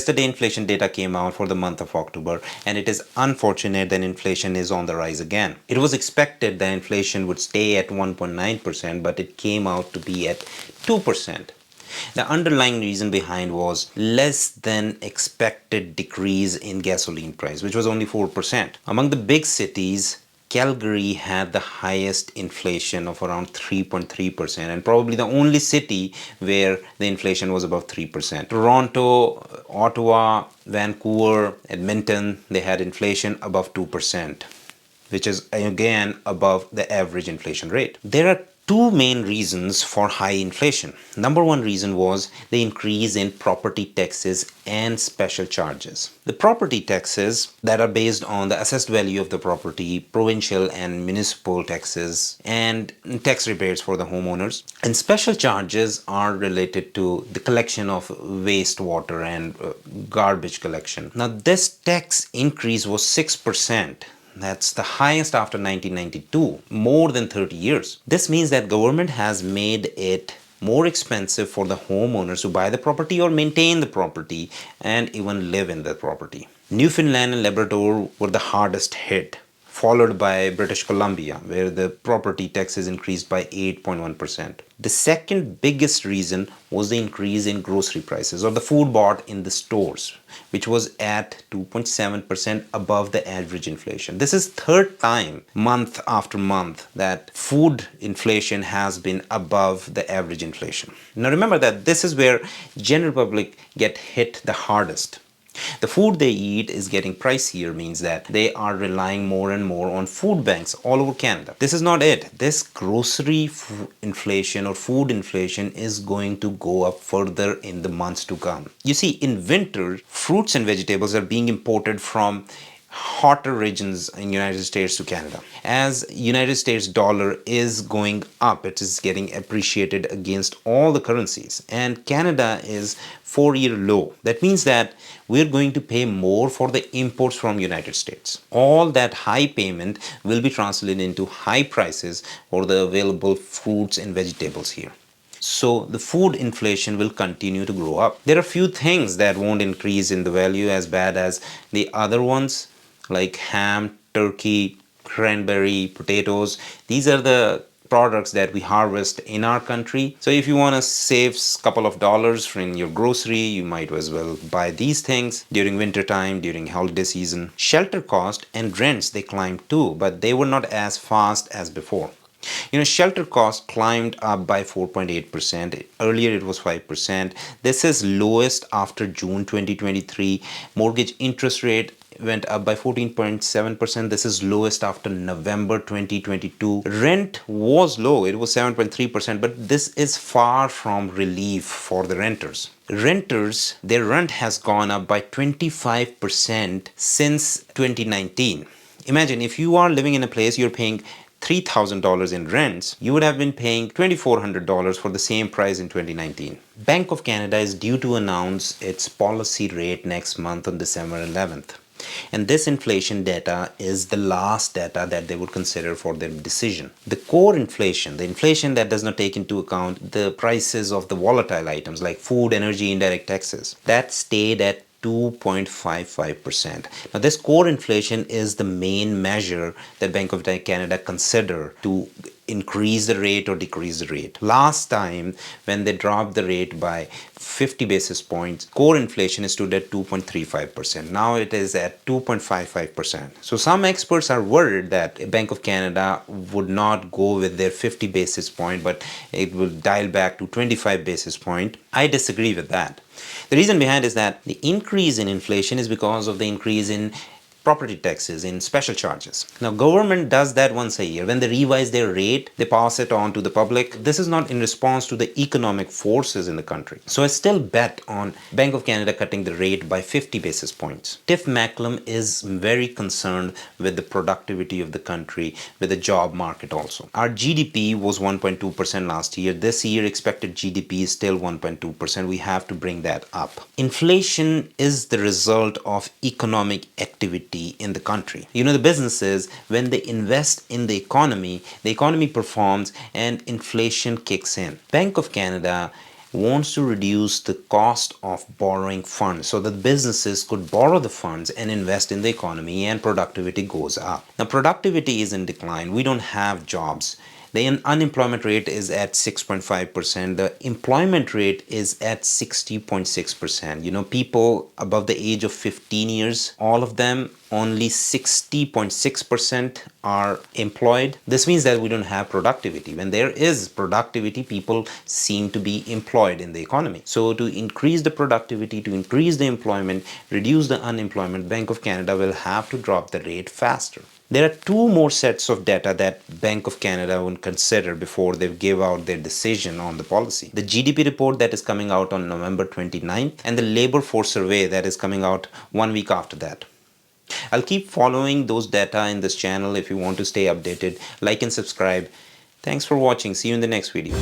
Yesterday, inflation data came out for the month of October, and it is unfortunate that inflation is on the rise again. It was expected that inflation would stay at 1.9%, but it came out to be at 2%. The underlying reason behind was less than expected decrease in gasoline price, which was only 4%. Among the big cities, Calgary had the highest inflation of around 3.3%, and probably the only city where the inflation was above 3%. Toronto, Ottawa, Vancouver, Edmonton, they had inflation above 2%, which is again above the average inflation rate. There are two main reasons for high inflation. Number one reason was the increase in property taxes and special charges. The property taxes that are based on the assessed value of the property, provincial and municipal taxes, and tax rebates for the homeowners. And special charges are related to the collection of wastewater and garbage collection. Now, this tax increase was 6%. That's the highest after 1992, more than 30 years. This means that government has made it more expensive for the homeowners to buy the property or maintain the property and even live in the property. Newfoundland and Labrador were the hardest hit, followed by British Columbia, where the property taxes increased by 8.1%. The second biggest reason was the increase in grocery prices, or the food bought in the stores, which was at 2.7% above the average inflation. This is third time month after month that food inflation has been above the average inflation. Now remember that this is where general public get hit the hardest. The food they eat is getting pricier, means that they are relying more and more on food banks all over Canada. This is not it. This grocery inflation or food inflation is going to go up further in the months to come. You see, in winter, fruits and vegetables are being imported from hotter regions in United States to Canada. As United States dollar is going up, it is getting appreciated against all the currencies, and Canada is 4-year low. That means that we're going to pay more for the imports from United States. All that high payment will be translated into high prices for the available fruits and vegetables here. So the food inflation will continue to grow up. There are few things that won't increase in the value as bad as the other ones, like ham, turkey, cranberry, potatoes. These are the products that we harvest in our country. So if you want to save a couple of dollars in your grocery, you might as well buy these things during winter time, during holiday season. Shelter cost and rents, they climbed too, but they were not as fast as before. Shelter cost climbed up by 4.8%. Earlier it was 5%. This is lowest after June 2023. Mortgage interest rate went up by 14.7%. This is lowest after November 2022. Rent was low. It was 7.3%, but this is far from relief for the renters. Renters, their rent has gone up by 25% since 2019. Imagine if you are living in a place you're paying $3,000 in rents, you would have been paying $2,400 for the same price in 2019. Bank of Canada is due to announce its policy rate next month on December 11th. And this inflation data is the last data that they would consider for their decision. The core inflation, the inflation that does not take into account the prices of the volatile items like food, energy, indirect taxes, that stayed at 2.55%. Now, this core inflation is the main measure that Bank of Canada consider to increase the rate or decrease the rate. Last time, when they dropped the rate by 50 basis points, core inflation stood at 2.35%. Now it is at 2.55%. So some experts are worried that Bank of Canada would not go with their 50 basis point, but it will dial back to 25 basis point. I disagree with that. The reason behind is that the increase in inflation is because of the increase in property taxes, in special charges. Now, government does that once a year. When they revise their rate, they pass it on to the public. This is not in response to the economic forces in the country. So I still bet on Bank of Canada cutting the rate by 50 basis points. Tiff Macklem is very concerned with the productivity of the country, with the job market also. Our GDP was 1.2% last year. This year, expected GDP is still 1.2%. We have to bring that up. Inflation is the result of economic activity in the country. The businesses, when they invest in the economy performs and inflation kicks in. Bank of Canada wants to reduce the cost of borrowing funds so that businesses could borrow the funds and invest in the economy and productivity goes up. Now, productivity is in decline. We don't have jobs. The unemployment rate is at 6.5%. The employment rate is at 60.6%. People above the age of 15 years, all of them, only 60.6% are employed. This means that we don't have productivity. When there is productivity, people seem to be employed in the economy. So to increase the productivity, to increase the employment, reduce the unemployment, Bank of Canada will have to drop the rate faster. There are two more sets of data that Bank of Canada would consider before they give out their decision on the policy. The GDP report that is coming out on November 29th and the labor force survey that is coming out 1 week after that. I'll keep following those data in this channel. If you want to stay updated, like and subscribe. Thanks for watching. See you in the next video.